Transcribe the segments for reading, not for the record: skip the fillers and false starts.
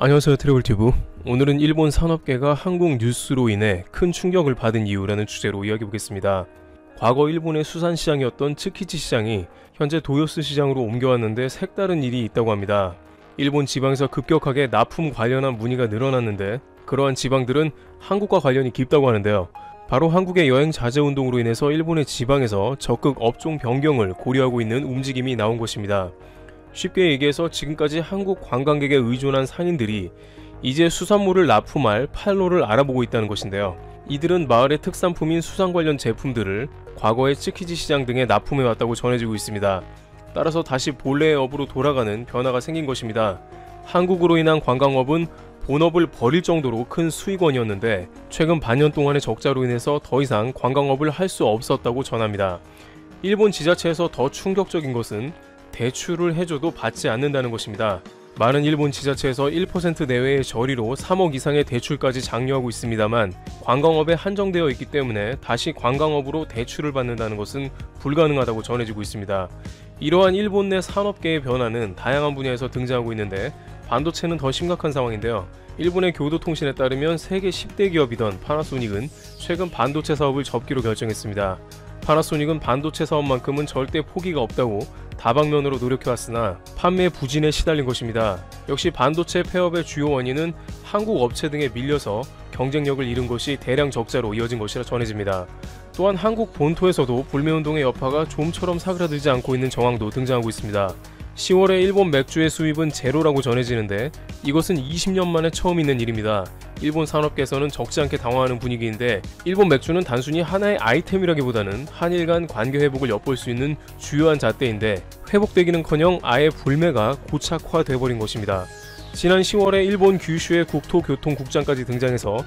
안녕하세요, 트래블튜브. 오늘은 일본 산업계가 한국 뉴스로 인해 큰 충격을 받은 이유라는 주제로 이야기해보겠습니다. 과거 일본의 수산시장이었던 츠키치 시장이 현재 도요스 시장으로 옮겨왔는데 색다른 일이 있다고 합니다. 일본 지방에서 급격하게 납품 관련한 문의가 늘어났는데 그러한 지방들은 한국과 관련이 깊다고 하는데요. 바로 한국의 여행 자제 운동으로 인해서 일본의 지방에서 적극 업종 변경을 고려하고 있는 움직임이 나온 것입니다. 쉽게 얘기해서 지금까지 한국 관광객에 의존한 상인들이 이제 수산물을 납품할 판로를 알아보고 있다는 것인데요. 이들은 마을의 특산품인 수산 관련 제품들을 과거의 츠키지 시장 등에 납품해왔다고 전해지고 있습니다. 따라서 다시 본래의 업으로 돌아가는 변화가 생긴 것입니다. 한국으로 인한 관광업은 본업을 버릴 정도로 큰 수익원이었는데 최근 반년 동안의 적자로 인해서 더 이상 관광업을 할 수 없었다고 전합니다. 일본 지자체에서 더 충격적인 것은 대출을 해줘도 받지 않는다는 것입니다. 많은 일본 지자체에서 1% 내외의 저리로 3억 이상의 대출까지 장려하고 있습니다만 관광업에 한정되어 있기 때문에 다시 관광업으로 대출을 받는다는 것은 불가능하다고 전해지고 있습니다. 이러한 일본 내 산업계의 변화는 다양한 분야에서 등장하고 있는데 반도체는 더 심각한 상황인데요. 일본의 교도통신에 따르면 세계 10대 기업이던 파나소닉은 최근 반도체 사업을 접기로 결정했습니다. 파나소닉은 반도체 사업만큼은 절대 포기가 없다고 다방면으로 노력해왔으나 판매 부진에 시달린 것입니다. 역시 반도체 폐업의 주요 원인은 한국 업체 등에 밀려서 경쟁력을 잃은 것이 대량 적자로 이어진 것이라 전해집니다. 또한 한국 본토에서도 불매운동의 여파가 좀처럼 사그라들지 않고 있는 정황도 등장하고 있습니다. 10월에 일본 맥주의 수입은 제로라고 전해지는데 이것은 20년 만에 처음 있는 일입니다. 일본 산업계에서는 적지 않게 당황하는 분위기인데 일본 맥주는 단순히 하나의 아이템이라기보다는 한일 간 관계 회복을 엿볼 수 있는 주요한 잣대인데 회복되기는커녕 아예 불매가 고착화돼버린 것입니다. 지난 10월에 일본 규슈의 국토교통국장까지 등장해서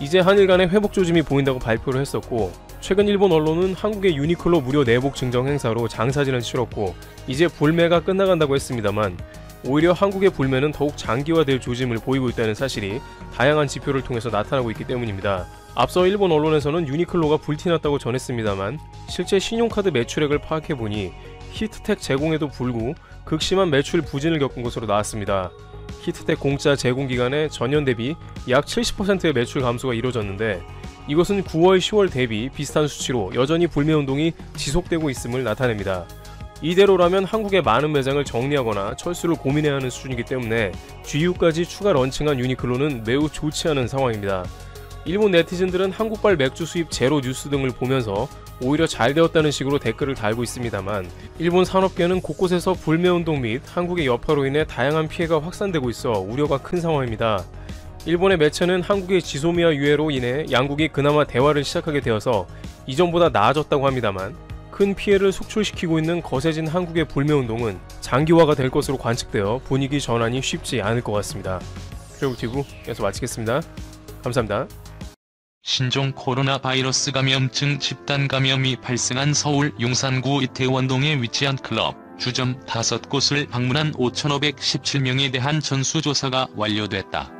이제 한일 간의 회복 조짐이 보인다고 발표를 했었고 최근 일본 언론은 한국의 유니클로 무료 내복 증정 행사로 장사진을 치렀고 이제 불매가 끝나간다고 했습니다만 오히려 한국의 불매는 더욱 장기화될 조짐을 보이고 있다는 사실이 다양한 지표를 통해서 나타나고 있기 때문입니다. 앞서 일본 언론에서는 유니클로가 불티났다고 전했습니다만 실제 신용카드 매출액을 파악해보니 히트텍 제공에도 불구 극심한 매출 부진을 겪은 것으로 나왔습니다. 히트텍 공짜 제공 기간에 전년 대비 약 70%의 매출 감소가 이뤄졌는데 이것은 9월, 10월 대비 비슷한 수치로 여전히 불매운동이 지속되고 있음을 나타냅니다. 이대로라면 한국의 많은 매장을 정리하거나 철수를 고민해야 하는 수준이기 때문에 GU까지 추가 런칭한 유니클로는 매우 좋지 않은 상황입니다. 일본 네티즌들은 한국발 맥주 수입 제로 뉴스 등을 보면서 오히려 잘 되었다는 식으로 댓글을 달고 있습니다만 일본 산업계는 곳곳에서 불매운동 및 한국의 여파로 인해 다양한 피해가 확산되고 있어 우려가 큰 상황입니다. 일본의 매체는 한국의 지소미아 유해로 인해 양국이 그나마 대화를 시작하게 되어서 이전보다 나아졌다고 합니다만 큰 피해를 속출시키고 있는 거세진 한국의 불매운동은 장기화가 될 것으로 관측되어 분위기 전환이 쉽지 않을 것 같습니다. 트래블튜브 여기서 마치겠습니다. 감사합니다. 신종 코로나 바이러스 감염증 집단 감염이 발생한 서울 용산구 이태원동에 위치한 클럽, 주점 5곳을 방문한 5,517명에 대한 전수조사가 완료됐다.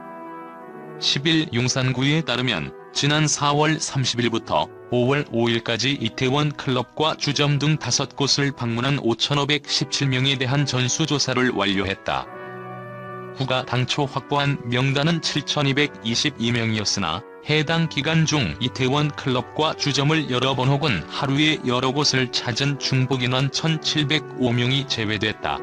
10일 용산구에 따르면 지난 4월 30일부터 5월 5일까지 이태원 클럽과 주점 등 5곳을 방문한 5,517명에 대한 전수조사를 완료했다. 구가 당초 확보한 명단은 7,222명이었으나 해당 기간 중 이태원 클럽과 주점을 여러 번 혹은 하루에 여러 곳을 찾은 중복인원 1,705명이 제외됐다.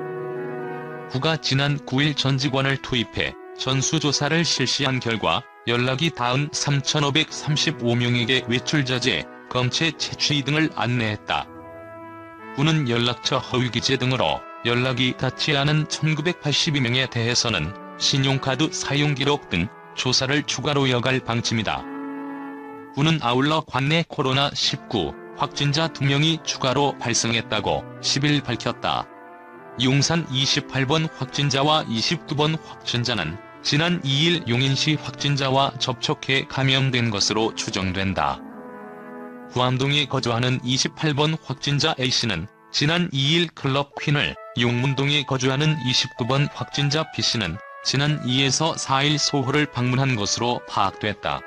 구가 지난 9일 전직원을 투입해 전수조사를 실시한 결과 연락이 닿은 3,535명에게 외출자제, 검체 채취 등을 안내했다. 구는 연락처 허위기재 등으로 연락이 닿지 않은 1,982명에 대해서는 신용카드 사용기록 등 조사를 추가로 이어갈 방침이다. 구는 아울러 관내 코로나19 확진자 2명이 추가로 발생했다고 10일 밝혔다. 용산 28번 확진자와 29번 확진자는 지난 2일 용인시 확진자와 접촉해 감염된 것으로 추정된다. 구암동에 거주하는 28번 확진자 A씨는 지난 2일 클럽 퀸을, 용문동에 거주하는 29번 확진자 B씨는 지난 2에서 4일 소호를 방문한 것으로 파악됐다.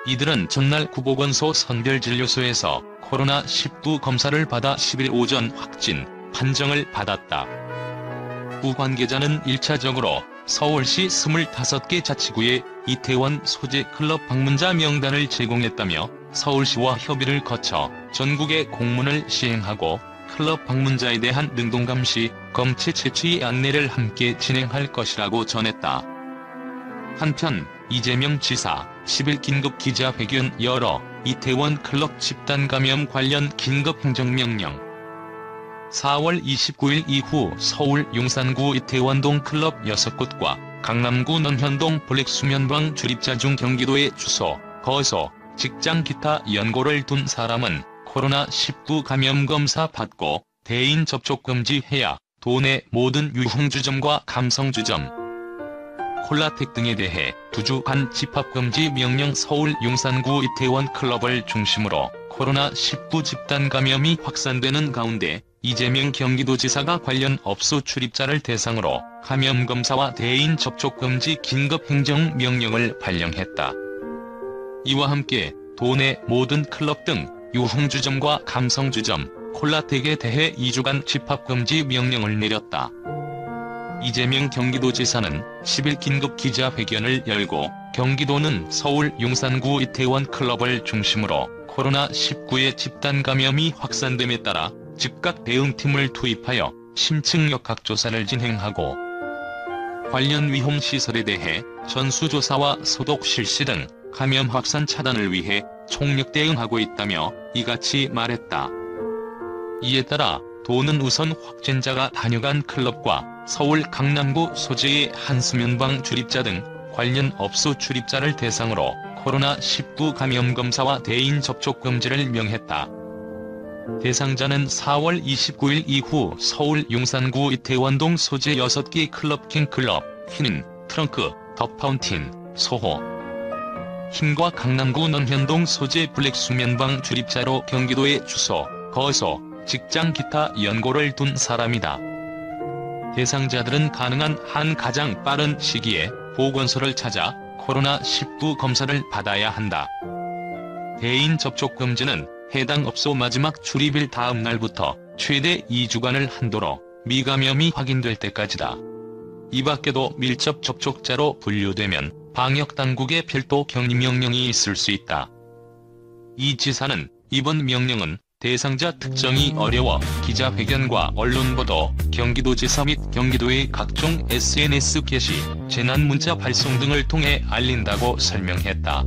이들은 전날 구보건소 선별진료소에서 코로나19 검사를 받아 10일 오전 확진 판정을 받았다. 구 관계자는 1차적으로 서울시 25개 자치구에 이태원 소재 클럽 방문자 명단을 제공했다며 서울시와 협의를 거쳐 전국에 공문을 시행하고 클럽 방문자에 대한 능동감시, 검체 채취 안내를 함께 진행할 것이라고 전했다. 한편 이재명 지사 10일 긴급 기자회견 열어 이태원 클럽 집단 감염 관련 긴급 행정명령 4월 29일 이후 서울 용산구 이태원동 클럽 6곳과 강남구 논현동 블랙수면방 출입자 중 경기도의 주소, 거소, 직장 기타 연고를 둔 사람은 코로나19 감염검사 받고 대인 접촉 금지해야 도내 모든 유흥주점과 감성주점, 콜라텍 등에 대해 2주간 집합금지 명령. 서울 용산구 이태원 클럽을 중심으로 코로나19 집단 감염이 확산되는 가운데 이재명 경기도지사가 관련 업소 출입자를 대상으로 감염검사와 대인 접촉 금지 긴급 행정명령을 발령했다. 이와 함께 도내 모든 클럽 등 유흥주점과 감성주점, 콜라텍에 대해 2주간 집합금지 명령을 내렸다. 이재명 경기도지사는 10일 긴급 기자회견을 열고 경기도는 서울 용산구 이태원 클럽을 중심으로 코로나19의 집단 감염이 확산됨에 따라 즉각 대응팀을 투입하여 심층 역학조사를 진행하고 관련 위험시설에 대해 전수조사와 소독 실시 등 감염 확산 차단을 위해 총력 대응하고 있다며 이같이 말했다. 이에 따라 도는 우선 확진자가 다녀간 클럽과 서울 강남구 소재의 한수면방 출입자 등 관련 업소 출입자를 대상으로 코로나19 감염검사와 대인 접촉 금지를 명했다. 대상자는 4월 29일 이후 서울 용산구 이태원동 소재 6개 클럽 킹클럽, 흰, 트렁크, 더 파운틴, 소호, 힘과 강남구 논현동 소재 블랙수면방 출입자로 경기도의 주소, 거소, 직장 기타 연고를 둔 사람이다. 대상자들은 가능한 한 가장 빠른 시기에 보건소를 찾아 코로나19 검사를 받아야 한다. 대인 접촉 금지는 해당 업소 마지막 출입일 다음 날부터 최대 2주간을 한도로 미감염이 확인될 때까지다. 이 밖에도 밀접 접촉자로 분류되면 방역당국의 별도 격리명령이 있을 수 있다. 이 지사는 이번 명령은 대상자 특정이 어려워 기자회견과 언론보도, 경기도지사 및 경기도의 각종 SNS 게시, 재난문자 발송 등을 통해 알린다고 설명했다.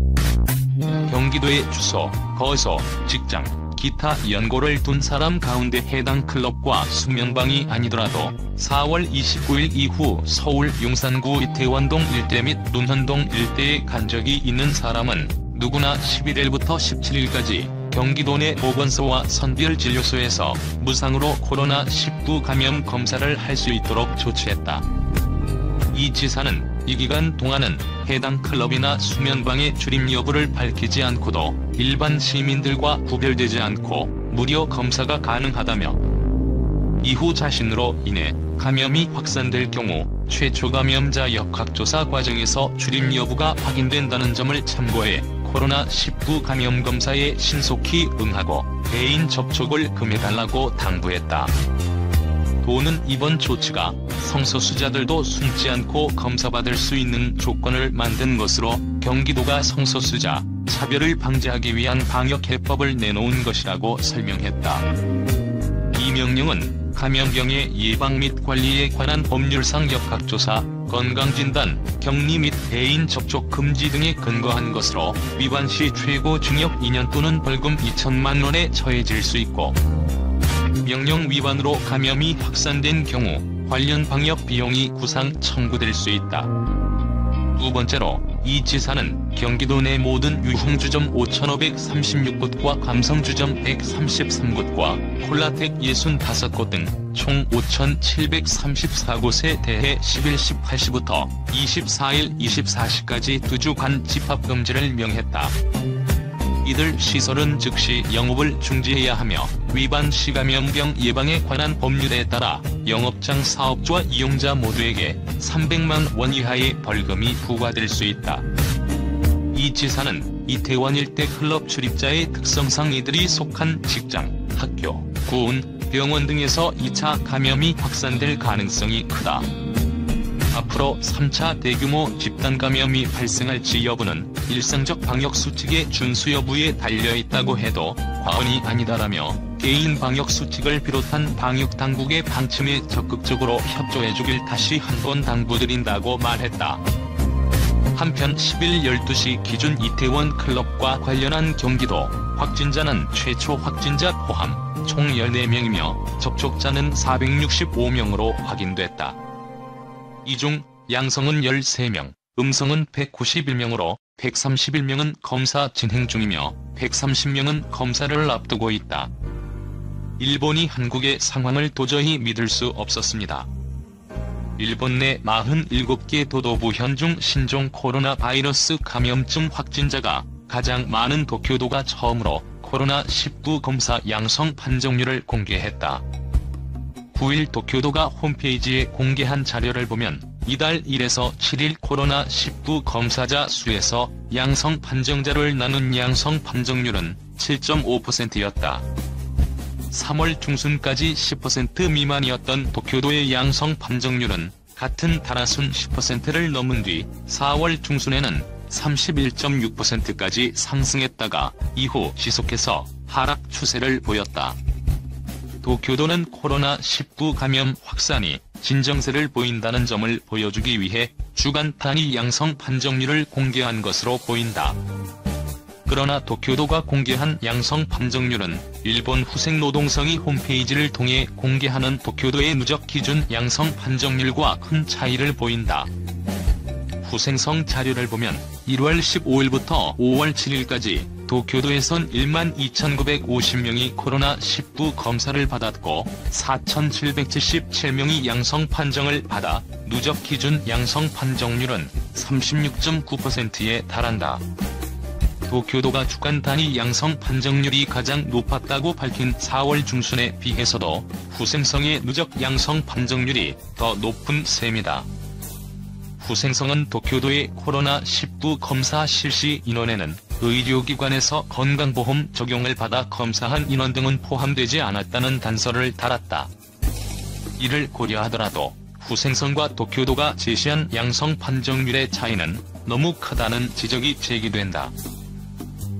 경기도의 주소, 거소, 직장, 기타 연고를 둔 사람 가운데 해당 클럽과 수면방이 아니더라도 4월 29일 이후 서울 용산구 이태원동 일대 및 논현동 일대에 간 적이 있는 사람은 누구나 11일부터 17일까지 경기도 내 보건소와 선별진료소에서 무상으로 코로나19 감염 검사를 할 수 있도록 조치했다. 이 지사는 이 기간 동안은 해당 클럽이나 수면방의 출입 여부를 밝히지 않고도 일반 시민들과 구별되지 않고 무료 검사가 가능하다며 이후 자신으로 인해 감염이 확산될 경우 최초 감염자 역학조사 과정에서 출입 여부가 확인된다는 점을 참고해 코로나19 감염 검사에 신속히 응하고 대인 접촉을 금해달라고 당부했다. 도는 이번 조치가 성소수자들도 숨지 않고 검사받을 수 있는 조건을 만든 것으로 경기도가 성소수자 차별을 방지하기 위한 방역 해법을 내놓은 것이라고 설명했다. 이 명령은 감염병의 예방 및 관리에 관한 법률상 역학조사, 건강진단, 격리 및 대인 접촉 금지 등에 근거한 것으로 위반 시 최고 징역 2년 또는 벌금 2천만 원에 처해질 수 있고 명령 위반으로 감염이 확산된 경우 관련 방역 비용이 구상 청구될 수 있다. 두 번째로 이 지사는 경기도 내 모든 유흥주점 5,536곳과 감성주점 133곳과 콜라텍 65곳 등 총 5,734곳에 대해 10일 18시부터 24일 24시까지 2주간 집합금지를 명했다. 이들 시설은 즉시 영업을 중지해야 하며 위반 시 감염병 예방에 관한 법률에 따라 영업장 사업주와 이용자 모두에게 300만 원 이하의 벌금이 부과될 수 있다. 이 지사는 이태원 일대 클럽 출입자의 특성상 이들이 속한 직장, 학교, 군, 병원 등에서 2차 감염이 확산될 가능성이 크다. 앞으로 3차 대규모 집단 감염이 발생할지 여부는 일상적 방역 수칙의 준수 여부에 달려있다고 해도 과언이 아니다라며 개인 방역 수칙을 비롯한 방역 당국의 방침에 적극적으로 협조해주길 다시 한번 당부드린다고 말했다. 한편 10일 12시 기준 이태원 클럽과 관련한 경기도 확진자는 최초 확진자 포함 총 14명이며 접촉자는 465명으로 확인됐다. 이 중 양성은 13명, 음성은 191명으로 131명은 검사 진행 중이며 130명은 검사를 앞두고 있다. 일본이 한국의 상황을 도저히 믿을 수 없었습니다. 일본 내 47개 도도부 현중 신종 코로나 바이러스 감염증 확진자가 가장 많은 도쿄도가 처음으로 코로나19 검사 양성 판정률을 공개했다. 9일 도쿄도가 홈페이지에 공개한 자료를 보면 이달 1에서 7일 코로나19 검사자 수에서 양성 판정자를 나눈 양성 판정률은 7.5%였다. 3월 중순까지 10% 미만이었던 도쿄도의 양성 판정률은 같은 달하순 10%를 넘은 뒤 4월 중순에는 31.6%까지 상승했다가 이후 지속해서 하락 추세를 보였다. 도쿄도는 코로나19 감염 확산이 진정세를 보인다는 점을 보여주기 위해 주간 단위 양성 판정률을 공개한 것으로 보인다. 그러나 도쿄도가 공개한 양성 판정률은 일본 후생노동성이 홈페이지를 통해 공개하는 도쿄도의 누적 기준 양성 판정률과 큰 차이를 보인다. 후생성 자료를 보면 1월 15일부터 5월 7일까지 도쿄도에선 12,950명이 코로나19 검사를 받았고 4,777명이 양성 판정을 받아 누적 기준 양성 판정률은 36.9%에 달한다. 도쿄도가 주간 단위 양성 판정률이 가장 높았다고 밝힌 4월 중순에 비해서도 후생성의 누적 양성 판정률이 더 높은 셈이다. 후생성은 도쿄도의 코로나19 검사 실시 인원에는 의료기관에서 건강보험 적용을 받아 검사한 인원 등은 포함되지 않았다는 단서를 달았다. 이를 고려하더라도 후생성과 도쿄도가 제시한 양성 판정률의 차이는 너무 크다는 지적이 제기된다.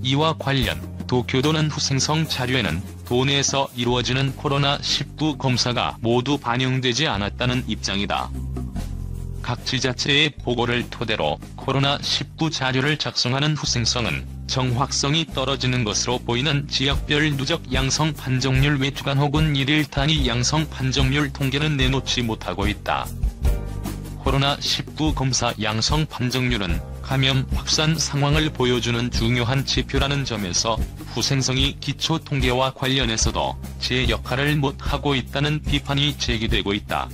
이와 관련 도쿄도는 후생성 자료에는 도내에서 이루어지는 코로나19 검사가 모두 반영되지 않았다는 입장이다. 각 지자체의 보고를 토대로 코로나19 자료를 작성하는 후생성은 정확성이 떨어지는 것으로 보이는 지역별 누적 양성 판정률 외 주간 혹은 일일 단위 양성 판정률 통계는 내놓지 못하고 있다. 코로나19 검사 양성 판정률은 감염 확산 상황을 보여주는 중요한 지표라는 점에서 후생성이 기초 통계와 관련해서도 제 역할을 못하고 있다는 비판이 제기되고 있다.